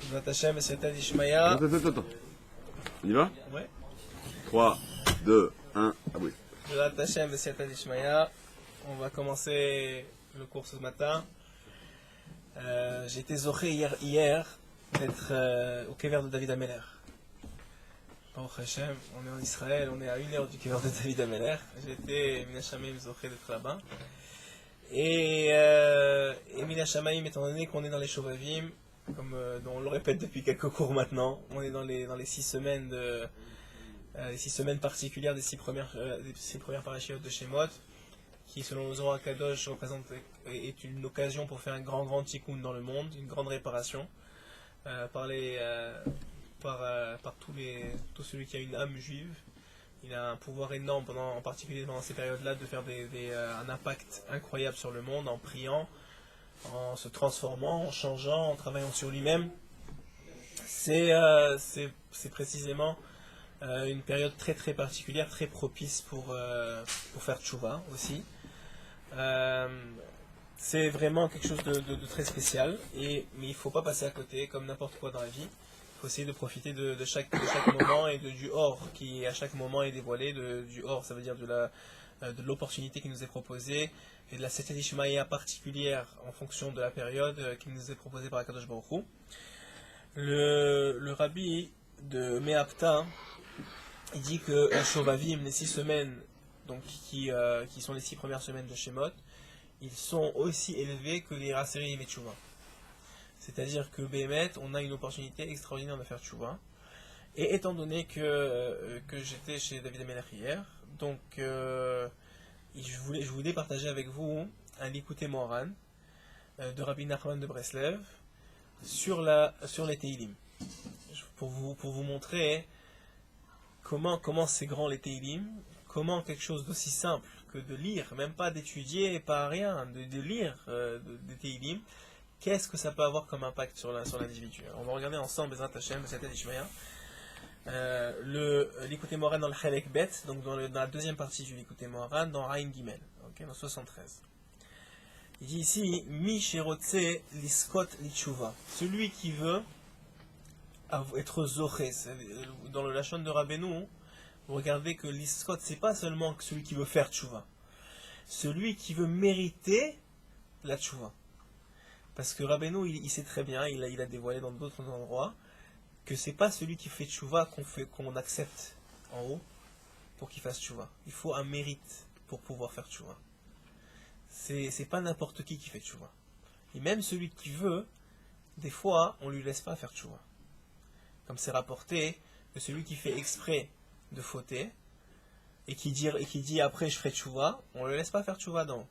Bezrat Hashem, Siyata Dishmaya. Attends. On y va? Ouais. 3, 2, 1, ah oui. Bezrat Hashem, Siyata Dishmaya. On va commencer le cours ce matin. J'ai été zoché hier d'être au Kever de David Ameller. Baruch Hashem, on est en Israël, on est à 1 heure du Kever de David Ameller. J'ai été Minashamayim zoché d'être là-bas. Et Minashamayim, étant donné qu'on est dans les Shovavim, comme on le répète depuis quelques cours maintenant, on est dans les 6 semaines les 6 semaines particulières des 6 premières parachiotes de Shemot, qui selon le Zohar Kadosh est une occasion pour faire un grand tikkun dans le monde, une grande réparation par tout celui qui a une âme juive. Il a un pouvoir énorme, en particulier pendant ces périodes-là, de faire un impact incroyable sur le monde en priant, en se transformant, en changeant, en travaillant sur lui-même. C'est précisément une période très particulière, très propice pour faire tchouva aussi. C'est vraiment quelque chose de très spécial, mais il ne faut pas passer à côté, comme n'importe quoi dans la vie. Il faut essayer de profiter de chaque moment et du or qui à chaque moment est dévoilé. Du or, ça veut dire de l'opportunité qui nous est proposée et de la Siyata Dishmaya particulière en fonction de la période qui nous est proposée par Akadosh Baruch Hu. Le rabbi de Meapta, il dit que Shovavim, les 6 semaines donc, qui sont les 6 premières semaines de Shemot, ils sont aussi élevés que les Raserim et Tchouva. C'est-à-dire que Béhémet, on a une opportunité extraordinaire de faire Tchouva. Et étant donné que j'étais chez David Ameller hier, donc je voulais partager avec vous un Likutei Moharan de Rabbi Nachman de Breslev sur les Teilim. Pour vous montrer comment c'est grand les Teilim, comment quelque chose d'aussi simple que de lire, même pas d'étudier, pas rien, de lire des Teilim, qu'est-ce que ça peut avoir comme impact sur l'individu. On va regarder ensemble Bezrat Hashem, Siyata Dishmaya, le Likutei Moharan dans le Chelek Bet, donc dans la deuxième partie du Likutei Moharan, dans Ayin Gimel, dans 73. Il dit ici, Mi Sherotze Liskot Litchouva, celui qui veut être zoché. Dans le Lachon de Rabbeinu, vous regardez que Liskot, c'est pas seulement celui qui veut faire tchouva, celui qui veut mériter la tchouva. Parce que Rabbeinu, il sait très bien, il a dévoilé dans d'autres endroits, que c'est pas celui qui fait tchouva qu'on accepte en haut pour qu'il fasse tchouva. Il faut un mérite pour pouvoir faire tchouva. C'est pas n'importe qui fait tchouva. Et même celui qui veut, des fois, on lui laisse pas faire tchouva. Comme c'est rapporté que celui qui fait exprès de fauter et qui dit après je ferai tchouva, on ne le laisse pas faire tchouva dans.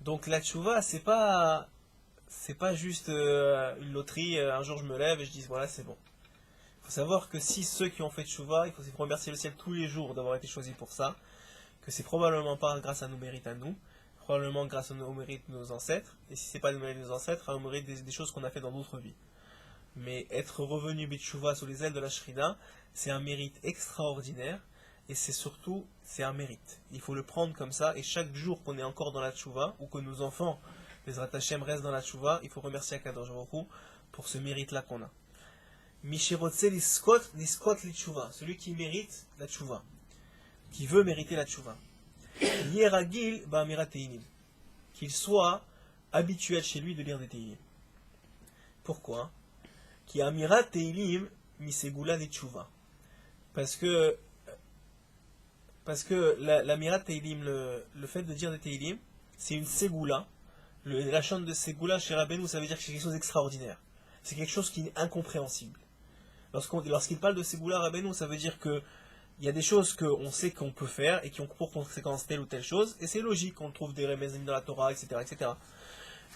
Donc la tchouva, c'est pas juste une loterie, un jour je me lève et je dis voilà c'est bon. Il faut savoir que si ceux qui ont fait tchouva, il faut remercier le ciel tous les jours d'avoir été choisis pour ça, que c'est probablement pas grâce à nos mérites à nous, probablement grâce aux mérites de nos ancêtres, et si c'est pas les mérites de nos ancêtres, à nos mérites des choses qu'on a fait dans d'autres vies. Mais être revenu Bitchouva sous les ailes de la Shrina, c'est un mérite extraordinaire, et c'est un mérite. Il faut le prendre comme ça, et chaque jour qu'on est encore dans la Tchouva, ou que nos enfants, les Bezrat Hashem, restent dans la Tchouva, il faut remercier Akadosh Baruch Hu pour ce mérite-là qu'on a. Mishirotse liskot litchouva, celui qui mérite la Tchouva, qui veut mériter la Tchouva. Yeragil ba'amirat teilim, qu'il soit habituel chez lui de lire des teilim. Pourquoi? Qui amirat teilim misegula de tchouva. Parce que l'amirat teilim, le fait de dire des teilim, c'est une segula. La chante de segula chez Rabbeinu, ça veut dire que c'est quelque chose d'extraordinaire. C'est quelque chose qui est incompréhensible. Lorsqu'il parle de segula Rabbeinu, ça veut dire que il y a des choses qu'on sait qu'on peut faire et qui ont pour conséquence telle ou telle chose, et c'est logique qu'on trouve des remezim dans la Torah, etc.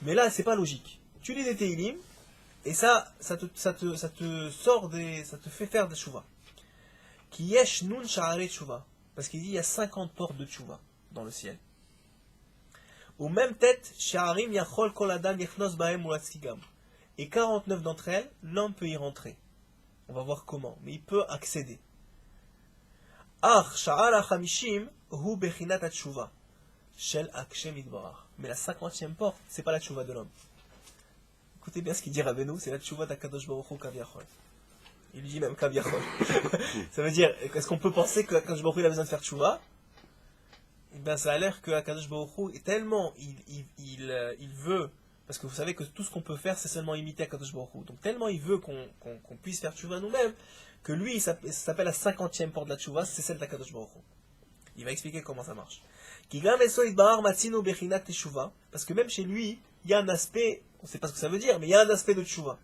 Mais là, c'est pas logique. Tu lis des teilim, et ça te sort ça te fait faire des tchouva. Ki yesh nun sha'arei tchouva. Parce qu'il dit il y a 50 portes de tchouva dans le ciel. Ou même tête, sha'arim yachol kol adam yechnos bahem ulatzkigam. Et 49 d'entre elles, l'homme peut y rentrer. On va voir comment, mais il peut accéder. Ach sha'ar ha'chamishim hu bechinat tchouva. Shel akshem idbarach. Mais la 50e porte, c'est pas la tchouva de l'homme. Écoutez bien ce qu'il dit Rabbeinu, c'est la tchouva d'Akadosh Baruch Hu Kaviachol. Il lui dit même Kaviachol. Ça veut dire, est-ce qu'on peut penser qu'Akadosh Baruch Hu il a besoin de faire tchouva? Eh bien, ça a l'air que Akadosh Baruch Hu, tellement il veut, parce que vous savez que tout ce qu'on peut faire, c'est seulement imiter Akadosh Baruch Hu. Donc tellement il veut qu'on puisse faire tchouva nous-mêmes, que lui, ça s'appelle la 50e porte de la tchouva, c'est celle d'Akadosh Baruch Hu. Il va expliquer comment ça marche. Parce que même chez lui, il y a un aspect, on ne sait pas ce que ça veut dire, mais il y a un aspect de tchouva.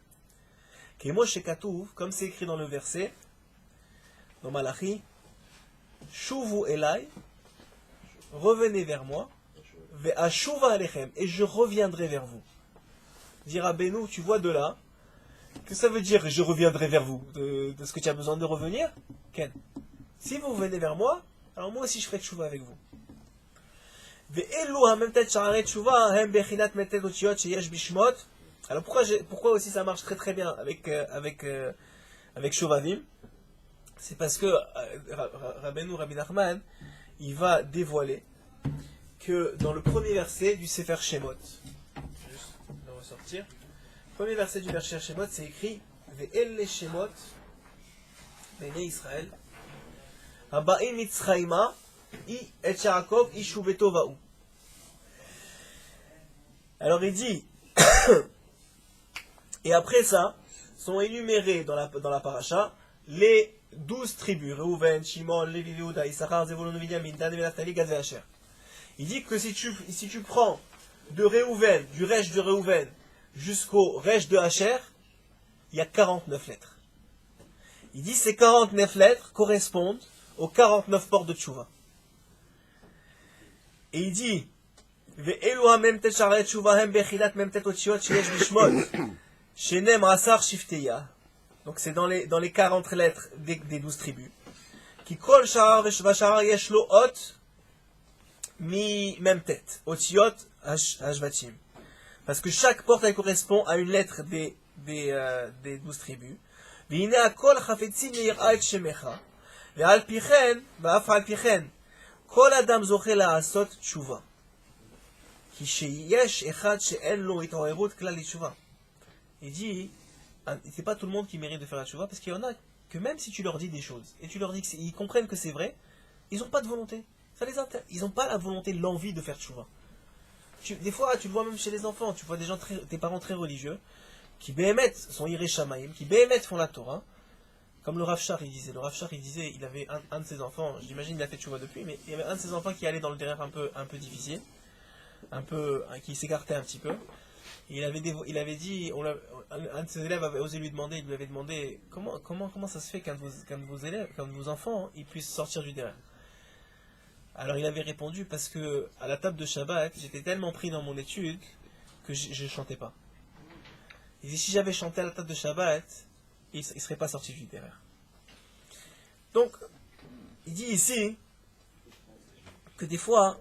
Comme c'est écrit dans le verset, dans Malachi, Shuvu Elai, revenez vers moi, Ve'ashuva alechem, et je reviendrai vers vous. Dira Beno, tu vois de là, que ça veut dire je reviendrai vers vous? De ce que tu as besoin de revenir? Ken. Si vous venez vers moi, alors moi aussi je ferai tchouva avec vous. Alors pourquoi aussi ça marche très très bien avec Shovavim? C'est parce que Rabbi Nachman, il va dévoiler que dans le premier verset du Sefer Shemot, juste de ressortir, premier verset du verset Shemot, c'est écrit Ve'el Shemot Bnei Israël Haba'im Mitzrayma I et Yaakov Ishu Betova'u. Alors il dit et après ça sont énumérés dans la paracha les 12 tribus, Reuven, Shimon, Lévi, Yehuda, Issachar, Zevulun, Binyamin, Dan, Naphtali, Gad et Asher. Il dit que si tu prends de Reuven, du Resh de Reuven jusqu'au Resh de Asher, il y a 49 lettres. Il dit que ces 49 lettres correspondent aux 49 portes de Tchouva. Et il dit donc c'est dans les 40 lettres des 12 tribus. Qui kol sha'ar v'sha'ar yesh lo ot mi mem tet, otiot hashvatim. Parce que chaque porte elle correspond à une lettre des 12 tribus. V'hine akol chafetzim le'yir'a et shemecha, ve'al pichen ve'af al pichen kol adam zoche la'asot tshuva. Ki sheyesh echad she'en lo it'orerut klal tshuva. Il dit, c'est pas tout le monde qui mérite de faire la tchouva, parce qu'il y en a que même si tu leur dis des choses, et tu leur dis qu'ils comprennent que c'est vrai, ils n'ont pas de volonté. Ils n'ont pas la volonté, l'envie de faire tchouva. Des fois, tu le vois même chez les enfants, tu vois des parents très religieux, qui béhémet sont iré shamaïm, qui béhémet font la Torah, comme le Rav Shach il disait. Le Rav Shach il disait, il avait un de ses enfants, j'imagine il a fait tchouva depuis, mais il y avait un de ses enfants qui allait dans le derrière un peu difficile, qui s'écartait un petit peu. Il avait dit, un de ses élèves avait osé lui avait demandé comment ça se fait qu'un de vos enfants, ils puissent sortir du derrière. Alors il avait répondu, parce que à la table de Shabbat, j'étais tellement pris dans mon étude que je ne chantais pas. Il dit, si j'avais chanté à la table de Shabbat, il ne serait pas sorti du derrière. Donc, il dit ici que des fois,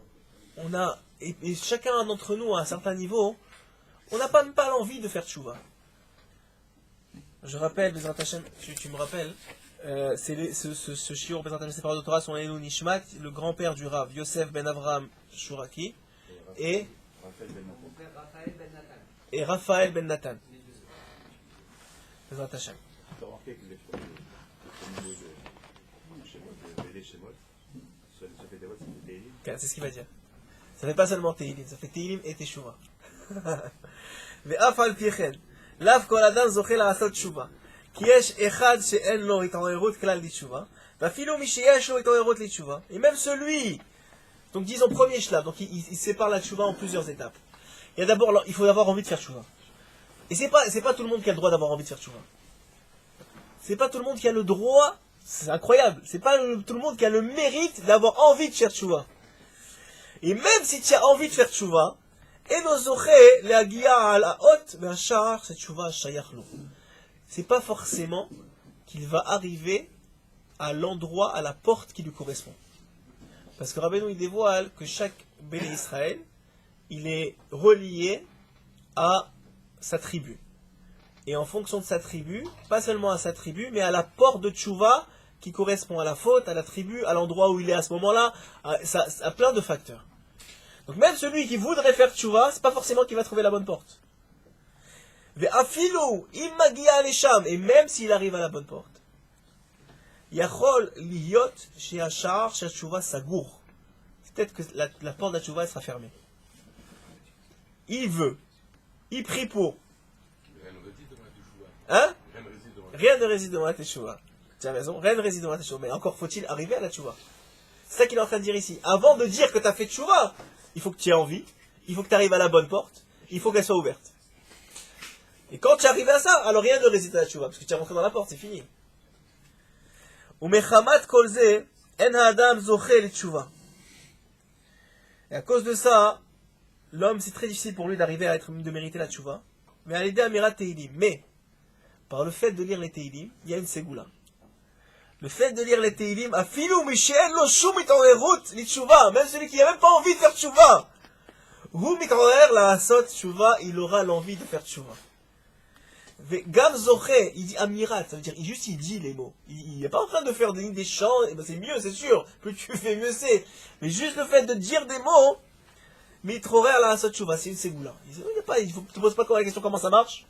on a, et chacun d'entre nous à un certain niveau, on n'a même pas l'envie de faire tchouva. Je rappelle, tu me rappelles, ce shiur Bezrat Hashem Sefer de Torah, son Elou Nishmat, le grand-père du Rav, Yosef ben Avraham Shuraki, et Raphaël ben Nathan. Bezrat Hashem. Tu as remarqué que les Shemot, ça fait des votes, c'est des Teilim. C'est ce qu'il va dire. Ça fait pas seulement Teilim, ça fait Teilim et Teshuvah. ואף על פי כן, לאו כל אדם זוכה לעשות תשובה, כי יש אחד שאין לו התעוררות כלל לתשובה, ואפילו מי שיש לו התעוררות לתשובה, et même celui, donc disons premier shlav, donc il sépare la tchouva en plusieurs étapes. Il y a d'abord, il faut avoir envie de faire tchouva. Et c'est pas tout le monde qui a le droit d'avoir envie de faire tchouva. C'est pas tout le monde qui a le droit, c'est incroyable, c'est pas tout le monde qui a le mérite d'avoir envie de faire tchouva. Et même si tu as envie de faire tchouva, c'est pas forcément qu'il va arriver à l'endroit, à la porte qui lui correspond. Parce que Rabbeinu il dévoile que chaque Béné Israël, il est relié à sa tribu. Et en fonction de sa tribu, pas seulement à sa tribu, mais à la porte de Tchouva qui correspond à la faute, à la tribu, à l'endroit où il est à ce moment-là, à plein de facteurs. Donc même celui qui voudrait faire tchouva, c'est pas forcément qu'il va trouver la bonne porte. Ve'afilu im magia lesham, et même s'il arrive à la bonne porte. Yachol liyot she'ashar she'atchouva sagour. Peut-être que la porte de la tchouva sera fermée. Il veut. Il prie pour. Hein? Rien ne réside dans la tchouva. Tu as raison, rien ne réside dans la tchouva. Mais encore faut-il arriver à la tchouva. C'est ça qu'il est en train de dire ici. Avant de dire que tu as fait tchouva, il faut que tu aies envie, il faut que tu arrives à la bonne porte, il faut qu'elle soit ouverte. Et quand tu arrives à ça, alors rien ne réside à la tchouva, parce que tu es rentré dans la porte, c'est fini. Umechamat kolze en ha'adam zoché le tchouva. Et à cause de ça, l'homme, c'est très difficile pour lui d'arriver à de mériter la tchouva. Mais à l'aider à Amirat Teilim. Mais, par le fait de lire les Teilim, il y a une ségoula. Le fait de lire les Teilim, afilu mishen lo shum mitorerut li tchouva, même celui qui n'a même pas envie de faire tchouva, hu mitorer la asot tchouva, il aura l'envie de faire tchouva. Gam zoché, il dit amirat, ça veut dire il dit les mots. Il n'est pas en train de faire des chants, et ben c'est mieux, c'est sûr. Plus tu fais, mieux c'est. Mais juste le fait de dire des mots, mitrorer la asot tchouva, c'est une ségoula. Il faut que tu te poses pas la question comment ça marche.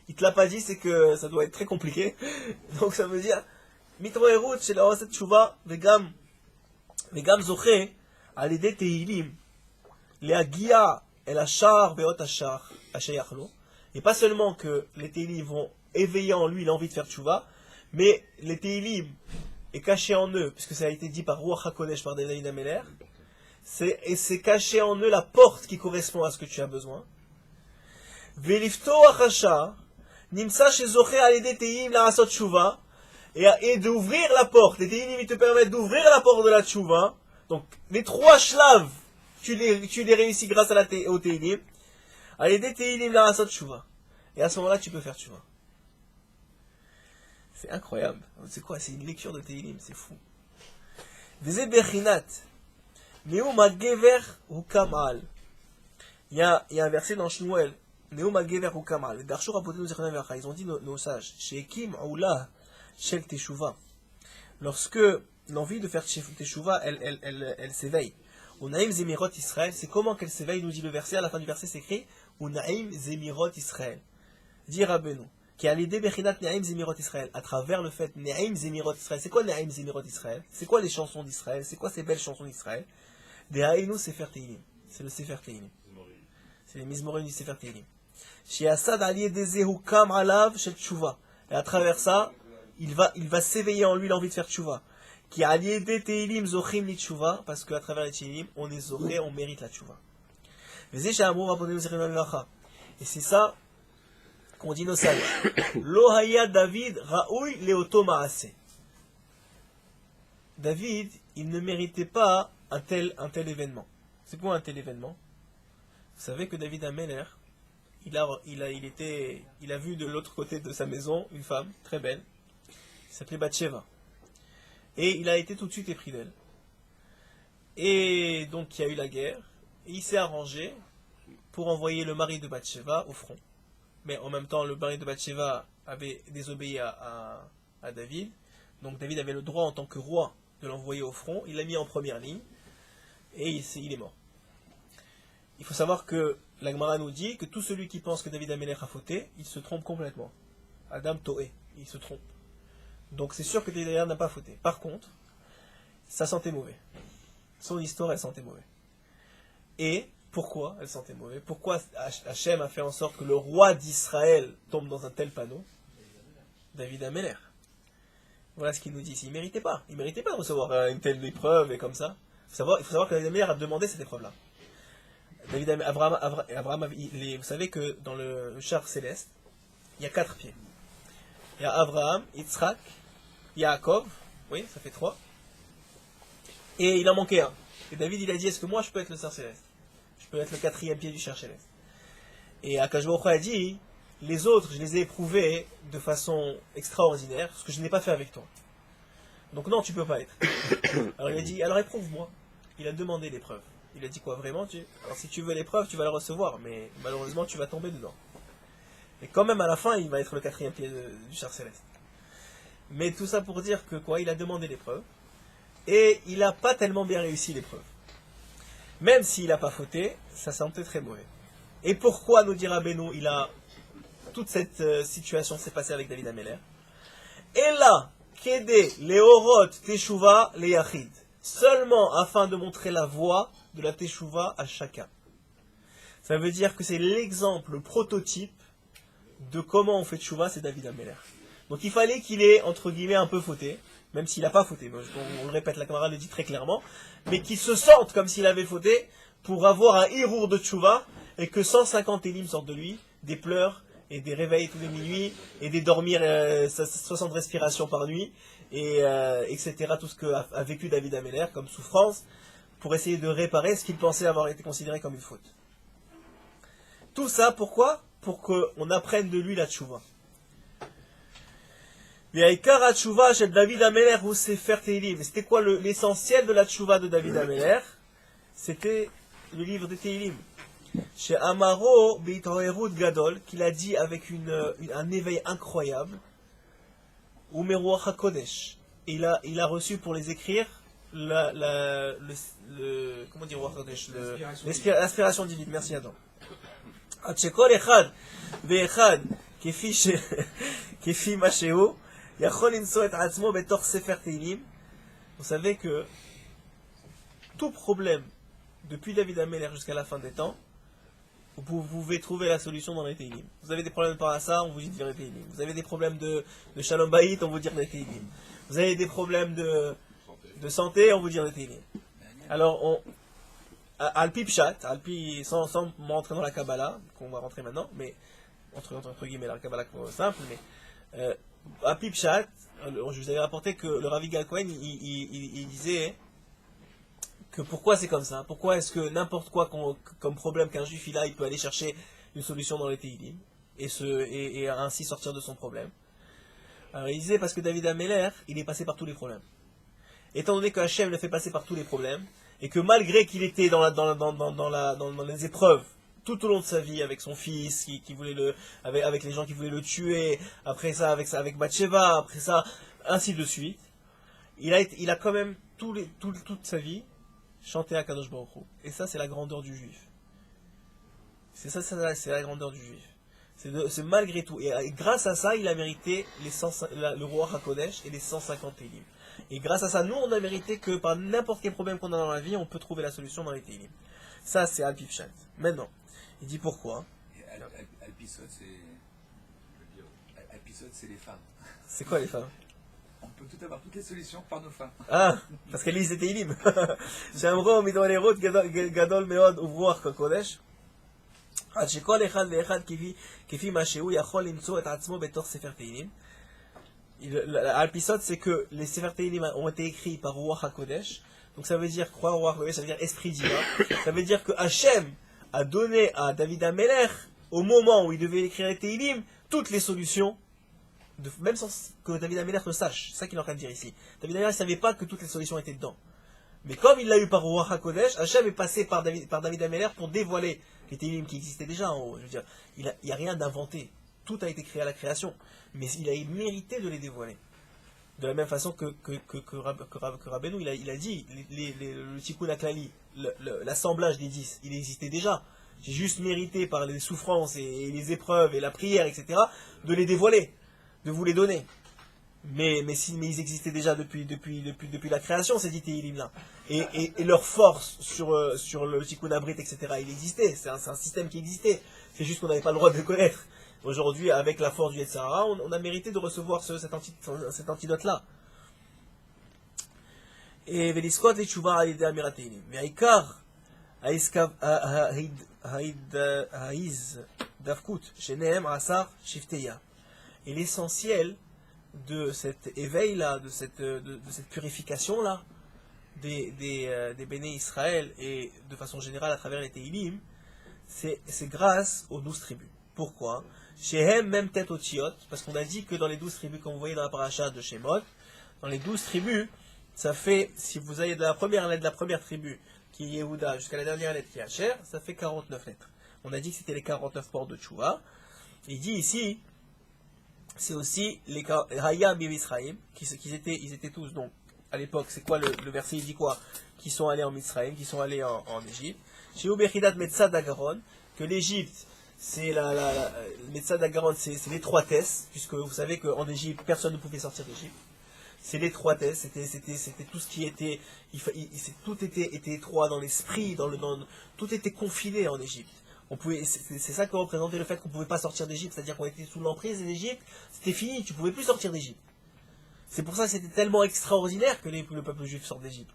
Il te l'a pas dit, c'est que ça doit être très compliqué. Donc ça veut dire mitroerut c'est la asot tchouva, vegam zoché, à l'aider teilim, leagia el ashar beot ashar ashayachlo. Et pas seulement que les Teilim vont éveiller en lui l'envie de faire tchouva, mais les Teilim est caché en eux, puisque ça a été dit par Ruach HaKodesh, par David Ameler, et c'est caché en eux la porte qui correspond à ce que tu as besoin. Velifto achasha, nimsa shezoché alede Teilim la rasot tchouva, et d'ouvrir la porte. Les Teilim, ils te permettent d'ouvrir la porte de la tchouva. Donc, les trois shlav, tu les réussis grâce au Teilim. Allez, des Teilim la rasot tchouva. Et à ce moment-là, tu peux faire tchouva. C'est incroyable. C'est quoi? C'est une lecture de Teilim, c'est fou. Veze bechinat. Neum ha-gever hukam al. Il y a un verset dans Shmuel. Neum ha-gever hukam al. Darshur apotenu zechonam vercha. Ils ont dit nos sages. Shekim aula shel teshuva. Lorsque l'envie de faire teshuva, elle s'éveille. Unaim zemirot Israël. C'est comment qu'elle s'éveille, nous dit le verset. À la fin du verset, c'est écrit Unaim zemirot Israël. Dit Rabbeinu, qui a l'idée Bechinat Ne'aim Zemirot Israël, à travers le fait Ne'aim Zemirot Israël. C'est quoi Ne'aim Zemirot Israël? C'est quoi les chansons d'Israël? C'est quoi ces belles chansons d'Israël? Dehainu Sefer Teilim. C'est le Sefer Teilim. C'est les Mizmorim du Sefer Teilim. She'asad Ali Dezehu Kam Alav Shel Tshuva. Et à travers ça, il va s'éveiller en lui l'envie de faire Tshuva. Qui a Ali De Teilim Zochim Li Tshuva, parce qu'à travers les Teilim, on est Zoché, on mérite la Tshuva. Et c'est ça qu'on dit nos sages. Lo haya David raoui leoto maase. David, il ne méritait pas un tel événement. C'est quoi un tel événement? Vous savez que David Ameler, il a vu de l'autre côté de sa maison une femme très belle, qui s'appelait Bathsheba. Et il a été tout de suite épris d'elle. Et donc il y a eu la guerre, et il s'est arrangé pour envoyer le mari de Bathsheba au front. Mais en même temps, le mari de Bathsheba avait désobéi à David. Donc David avait le droit en tant que roi de l'envoyer au front. Il l'a mis en première ligne. Et il est mort. Il faut savoir que la Gemara nous dit que tout celui qui pense que David Amelech a fauté, il se trompe complètement. Adam Toé, il se trompe. Donc c'est sûr que David Amelech n'a pas fauté. Par contre, ça sentait mauvais. Son histoire, elle sentait mauvais. Et pourquoi elle sentait mauvais? Pourquoi Hachem a fait en sorte que le roi d'Israël tombe dans un tel panneau? David Ameler. Voilà ce qu'il nous dit ici. Il ne méritait pas. Il ne méritait pas de recevoir une telle épreuve et comme ça. Il faut savoir que David Ameler a demandé cette épreuve-là. Abraham, vous savez que dans le char céleste, il y a 4 pieds. Il y a Abraham, Yitzhak, Yaakov, oui, ça fait 3. Et il en manquait un. Et David, il a dit, est-ce que moi je peux être le char céleste? Je peux être le 4e pied du char céleste. Et Akash Baruch Hu a dit, les autres, je les ai éprouvés de façon extraordinaire, ce que je n'ai pas fait avec toi. Donc non, tu peux pas être. Alors il a dit, alors éprouve-moi. Il a demandé l'épreuve. Il a dit quoi, vraiment alors si tu veux l'épreuve, tu vas la recevoir, mais malheureusement tu vas tomber dedans. Et quand même à la fin, il va être le 4e pied du char céleste. Mais tout ça pour dire que quoi, il a demandé l'épreuve, et il n'a pas tellement bien réussi l'épreuve. Même s'il n'a pas fauté, ça sentait très mauvais. Et pourquoi, nous dira Beno, il a toute cette situation s'est passée avec David Ameller. Et là, Kede, Leorot, Teshuva, les Yachid. Seulement afin de montrer la voie de la Teshuva à chacun. Ça veut dire que c'est l'exemple, le prototype de comment on fait Teshuva, c'est David Ameller. Donc il fallait qu'il ait, entre guillemets, un peu fauté, même s'il n'a pas fauté, on le répète, la camarade le dit très clairement, mais qu'il se sente comme s'il avait fauté pour avoir un hirour de Teshuva et que 150 élim sortent de lui, des pleurs et des réveils tous les minuit et des dormir 60 respirations par nuit, et etc. Tout ce qu'a vécu David Ameller comme souffrance pour essayer de réparer ce qu'il pensait avoir été considéré comme une faute. Tout ça, pourquoi ? Pour qu'on apprenne de lui la Teshuva. Ve'aikar ha-Teshuva chez David Ameller ou Sefer Tehilim. C'était quoi l'essentiel de la Teshuva de David Ameller ? C'était le livre de Tehilim. Chez Amaro Beitoerut Gadol, qu'il a dit avec un éveil incroyable, ou Meruach HaKodesh. Il a reçu pour les écrire comment dire Ruach HaKodesh, l'aspiration divine. Merci Adam. Atchekol Echad Ve'echad Kefi Masheu Yachol Inso et Atzmo Betor Sefer Tehilim. Vous savez que tout problème depuis David Ameller jusqu'à la fin des temps, vous pouvez trouver la solution dans les Tehilim. Vous avez des problèmes de parassa, on vous dit de lire les Tehilim. Vous avez des problèmes de Shalom Bayit, on vous dit de lire les Tehilim. Vous avez des problèmes de santé, on vous dit de lire les Tehilim. Alors, Alpi Pshat, sans rentrer dans la Kabbalah, qu'on va rentrer maintenant, mais entre guillemets, la Kabbalah simple, mais Alpi Pshat, je vous avais rapporté que le Ravi Gal Cohen, il disait que pourquoi c'est comme ça, pourquoi est-ce que n'importe quoi comme problème qu'un juif il a, il peut aller chercher une solution dans les Tehilim et ainsi sortir de son problème. Alors il disait parce que David Ameller, il est passé par tous les problèmes. Étant donné que Hachem le fait passer par tous les problèmes, et que malgré qu'il était dans les épreuves tout au long de sa vie avec son fils qui voulait avec les gens qui voulaient le tuer, après ça avec Bathsheba, après ça ainsi de suite, il a quand même toute sa vie chanté à Kadosh Baruch Hu. Et ça c'est la grandeur du juif. C'est la grandeur du juif. C'est malgré tout. Et grâce à ça, il a mérité le roi HaKodesh et les 150 Télim. Et grâce à ça, nous, on a mérité que par n'importe quel problème qu'on a dans la vie, on peut trouver la solution dans les Télim. Ça, c'est Al Pipshat. Maintenant, il dit pourquoi. Al-Pisot, c'est les femmes. C'est quoi les femmes? On peut tout avoir, toutes les solutions par nos femmes. Ah, parce qu'elles lisent les Télim. J'aimerais, midon les routes, gadol meod, ouvroir HaKodesh. עד שכל אחד ואחד כפי מה שהוא יכול למצוא את עצמו בתוך ספר תהילים. Al-Pisot, c'est que les Sefer Tehilim ont été écrits par Ruach HaKodesh. Donc ça veut dire, croire Ruach HaKodesh, ça veut dire esprit divin. Ça veut dire que Hachem a donné à David Ameller, au moment où il devait écrire les Tehilim, toutes les solutions, même sans que David Ameller le sache. C'est ça qu'il est en train de dire ici. David Ameller ne savait pas que toutes les solutions étaient dedans. Mais comme il l'a eu par Ruach HaKodesh, Hachem est passé par David Ameller pour dévoiler les Téhilim qui existaient déjà en haut. Je veux dire, il n'y a rien d'inventé. Tout a été créé à la création. Mais il a mérité de les dévoiler. De la même façon que Rabbeinu, il a dit, le Tikkun HaKlali, l'assemblage des 10, il existait déjà. J'ai juste mérité par les souffrances et les épreuves et la prière, etc., de les dévoiler, de vous les donner. Mais ils existaient déjà depuis la création, ces 10 Téhilim-là. Et leur force sur le Tikkun Abrit, etc., il existait. C'est un système qui existait. C'est juste qu'on n'avait pas le droit de le connaître. Aujourd'hui, avec la force du Yetzer Hara, on a mérité de recevoir cet antidote-là. Et Veliskot les Tshuva Alidé Amirat Téhilim. Mais Aikar, Haïz Davkut, Shenehem Asar Shifteya. Et l'essentiel de cet éveil-là, de cette purification-là, des Béné Israël, et de façon générale à travers les Téhilim, c'est grâce aux 12 tribus. Pourquoi? Shehem même tête au Tiot, parce qu'on a dit que dans les 12 tribus, comme vous voyez dans la paracha de Shemot, dans les 12 tribus, ça fait, si vous avez de la première lettre de la première tribu, qui est Yehuda, jusqu'à la dernière lettre qui est Asher, ça fait 49 lettres. On a dit que c'était les 49 portes de Tchouva. Il dit ici, c'est aussi les Hayam et Misraïm, ils étaient tous, donc, à l'époque, c'est quoi le verset, il dit quoi? Qui sont allés en Misraïm, qui sont allés en Égypte. Chez Ubechidat Metzad Agaron, que l'Égypte, c'est le médecin d'Agaron, c'est l'étroitesse, puisque vous savez qu'en Égypte, personne ne pouvait sortir d'Égypte. C'est l'étroitesse, c'était tout ce qui était, tout était étroit dans l'esprit, tout était confiné en Égypte. C'est ça que représentait le fait qu'on ne pouvait pas sortir d'Égypte, c'est-à-dire qu'on était sous l'emprise de l'Égypte, c'était fini, tu ne pouvais plus sortir d'Égypte. C'est pour ça que c'était tellement extraordinaire que le peuple juif sort d'Égypte.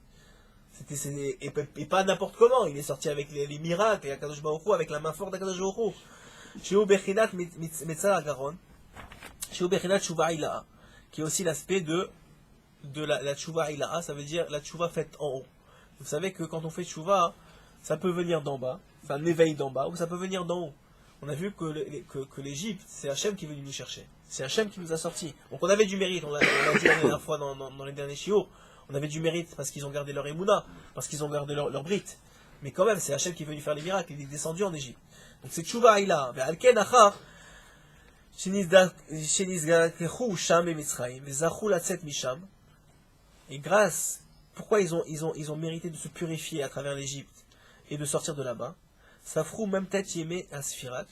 Et pas n'importe comment, il est sorti avec les miracles, et Akadosh Baruch Hu, avec la main forte d'Akadosh Baruch Hu. Sheu Bechinat Metzal Agaron, Sheu Bechinat Tshuva Ilaha, qui est aussi l'aspect de la Tshuva Ilaha, ça veut dire la Tshuva faite en haut. Vous savez que quand on fait Tshuva, ça peut venir d'en bas, c'est un éveil d'en bas, ou ça peut venir d'en haut. On a vu que l'Égypte, c'est Hachem qui est venu nous chercher. C'est Hachem qui nous a sortis. Donc on avait du mérite, on l'a dit la dernière fois dans les derniers chiots. On avait du mérite parce qu'ils ont gardé leur émouna, parce qu'ils ont gardé leur brite. Mais quand même, c'est Hachem qui est venu faire les miracles, il est descendu en Égypte. Donc c'est Tshuva Ilaha. Ve'alken achar, shenizgakechu sham b'Mitzrayim, ve'zachu latzet misham. Et grâce, pourquoi ils ont mérité de se purifier à travers l'Égypte et de sortir de là-bas? Safrou même tête yemé asfirat.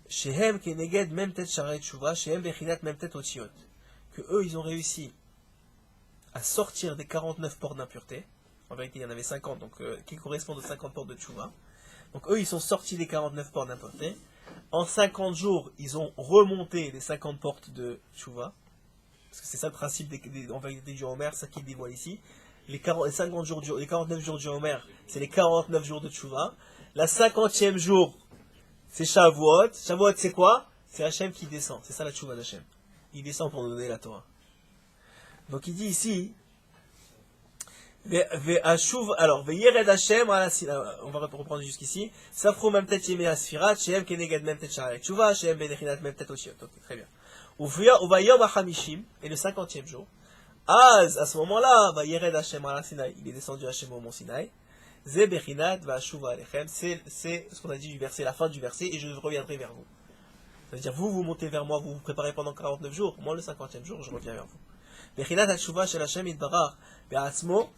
Shehem keneged même tête sharet tshuva, shehem bechinat même tête otiot. Que eux, ils ont réussi à sortir des 49 portes d'impureté. En vérité, il y en avait 50, donc qui correspondent aux 50 portes de tshuva. Donc eux, ils sont sortis des 49 portes d'impureté. En 50 jours, ils ont remonté les 50 portes de tshuva. Parce que c'est ça le principe en vérité du Homer, ça qu'il dévoile ici. Les 49 jours du Homer, c'est les 49 jours de tshuva. La 50e jour, c'est Shavuot. Shavuot, c'est quoi? C'est Hachem qui descend. C'est ça la tshuva d'Hachem. Il descend pour nous donner la Torah. Donc il dit ici, alors, Veyered Hashem, on va reprendre jusqu'ici, Safrou même tête yemé asfirat, Shehem keneged même tête sharet tshuva, Shehem benechinat même tête oshiot. Ok, très bien. Uvayom achamishim, et le 50e jour, à ce moment-là, Vayered Hashem ala Sinaï, il est descendu Hashem au mont Sinaï, Ze bechinat va shuva alechem, c'est ce qu'on a dit du verset, la fin du verset, et je reviendrai vers vous. C'est-à-dire, vous montez vers moi, vous vous préparez pendant 49 jours, moi le 50e jour, je reviens vers vous. Bechinat ha-tshuva shel Hashem yitbarach be'atzmo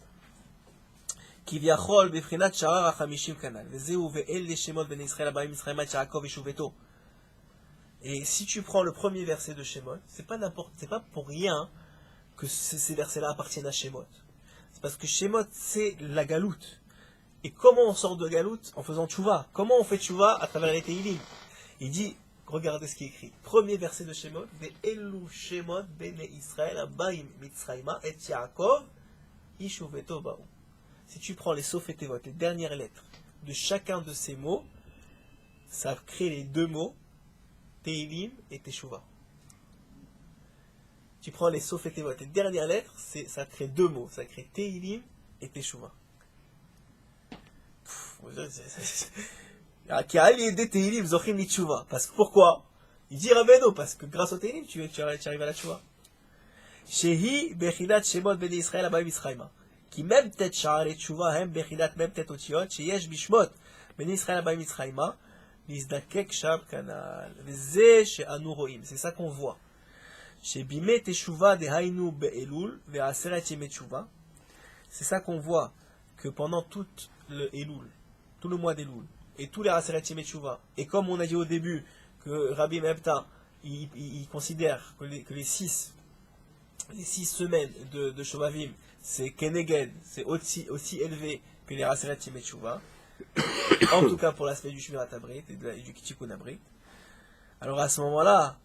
כביכול בבחינת שער ה-50 כנ"ל, וזהו ואל לשמות בני ישראל הבאים מצרימה את יעקב ושובתו. Et si tu prends le premier verset de Shemot, c'est pas pour rien que ces versets-là appartiennent à Shemot. C'est parce que Shemot, c'est la galoute. Et comment on sort de galoute? En faisant tchouva. Comment on fait tchouva? À travers les Teilim. Il dit, regardez ce qui est écrit. Premier verset de Shemot, ve'elu Shemot bnei Israël abayim mitzrayma et Yaakov ishuveto ba'u. Si tu prends les Sofetevot, les dernières lettres de chacun de ces mots, ça crée les deux mots, Teilim et Teshuva. Tu prends les Sofetevot, les dernières lettres, ça crée deux mots, ça crée Teilim et Teshuva. Parce que pourquoi? Il dit Rabbeinu, parce que grâce au Teilim, tu arrives à la Teshuva. Shehi bechinat shemot bnei Israël abayim mitzrayma. כי מם תת שערי תשובה הם בחינת מם תת אותיות שיש בשמות בני ישראל הבאים מצחיימה להזדקק שם כנ"ל. וזה שאנו רואים, c'est ça qu'on voit. שבימי תשובה דהיינו באלול ועשרת ימי תשובה, c'est ça qu'on voit que pendant tout le Elul, tout le mois d'Elul et tous les Aseret Yemei Teshuvah, et comme on a dit au début que Rabbi Mepta il considère que les 6 semaines de Shovavim, c'est Keneged, c'est aussi élevé que les Aseret Yemei Teshuvah, en tout cas pour l'aspect du Shmirat Abrit et du Tikkun Abrit. Alors à ce moment-là,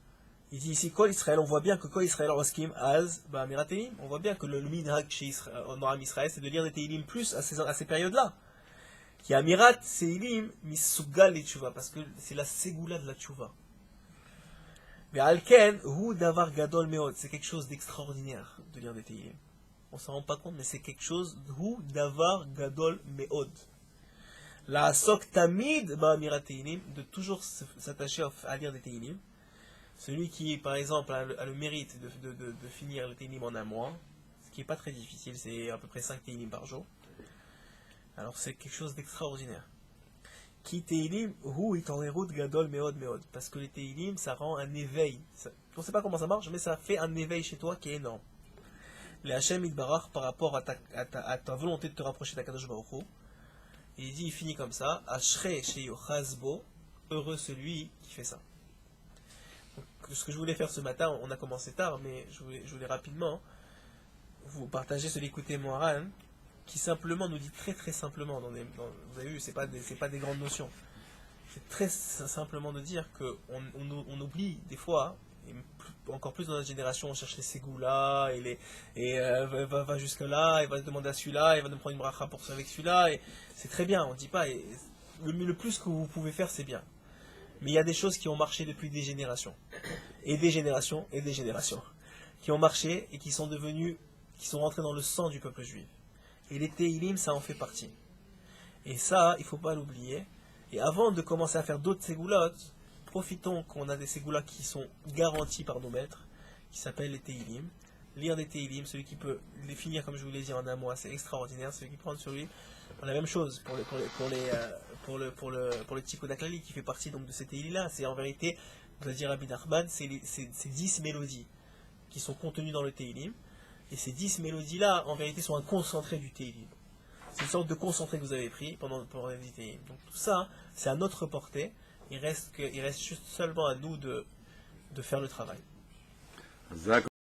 il dit ici Kol Israël, on voit bien que Kol Israël Roskim Az Ba'amirat Teilim, on voit bien que le minhag chez en Aram Israël, c'est de lire des Teilim plus à ces périodes-là. Qui Amirat Teilim Misugal li Teshuvah, parce que c'est la Ségoula de la Teshuvah. Mais Alken, Hu Davar Gadol Meod, c'est quelque chose d'extraordinaire de lire des Teilim. On s'en rend pas compte, mais c'est quelque chose, Hu Davar Gadol Meod. La Sok Tamid Ba'amirat Teilim, de toujours s'attacher à lire des Teilim. Celui qui, par exemple, a le mérite de finir le Teilim en un mois, ce qui n'est pas très difficile, c'est à peu près 5 Teilim par jour. Alors c'est quelque chose d'extraordinaire. Ki Teilim, hu itorerut gadol meod meod. Parce que les Teilim, ça rend un éveil. On ne sait pas comment ça marche, mais ça fait un éveil chez toi qui est énorme. Le Hashem Yitbarach par rapport à ta volonté de te rapprocher d'Akadosh Baruch Hu. Il dit, il finit comme ça. Ashrei sheyochazbo heureux celui qui fait ça. Donc, ce que je voulais faire ce matin, on a commencé tard, mais je voulais rapidement vous partager ce l'écouter Moharan, qui simplement nous dit très très simplement, vous avez vu, c'est pas des grandes notions. C'est très simplement de dire qu'on oublie des fois, et encore plus dans notre génération, on cherche les ségoulas, va jusque là, et va demander à celui-là, et va nous prendre une bracha pour ça avec celui-là, et c'est très bien, on ne dit pas, le plus que vous pouvez faire c'est bien. Mais il y a des choses qui ont marché depuis des générations, et des générations, et des générations, qui ont marché et qui sont rentrées dans le sang du peuple juif. Et les Teilim, ça en fait partie. Et ça, il ne faut pas l'oublier. Et avant de commencer à faire d'autres ségoulottes, profitons qu'on a des ségoulottes qui sont garantis par nos maîtres, qui s'appellent les Teilim. Lire des Teilim, celui qui peut les finir comme je vous l'ai dit en un mois, c'est extraordinaire. Celui qui prend sur lui, la même chose pour le Tikkun HaKlali qui fait partie donc de ces Teilim-là. C'est en vérité, vous allez dire Rabbi Nachman, c'est 10 mélodies qui sont contenues dans le Teilim. Et ces 10 mélodies-là, en vérité, sont un concentré du Teilim. C'est une sorte de concentré que vous avez pris pendant les Teilim. Donc tout ça, c'est à notre portée. Il reste juste seulement à nous de faire le travail.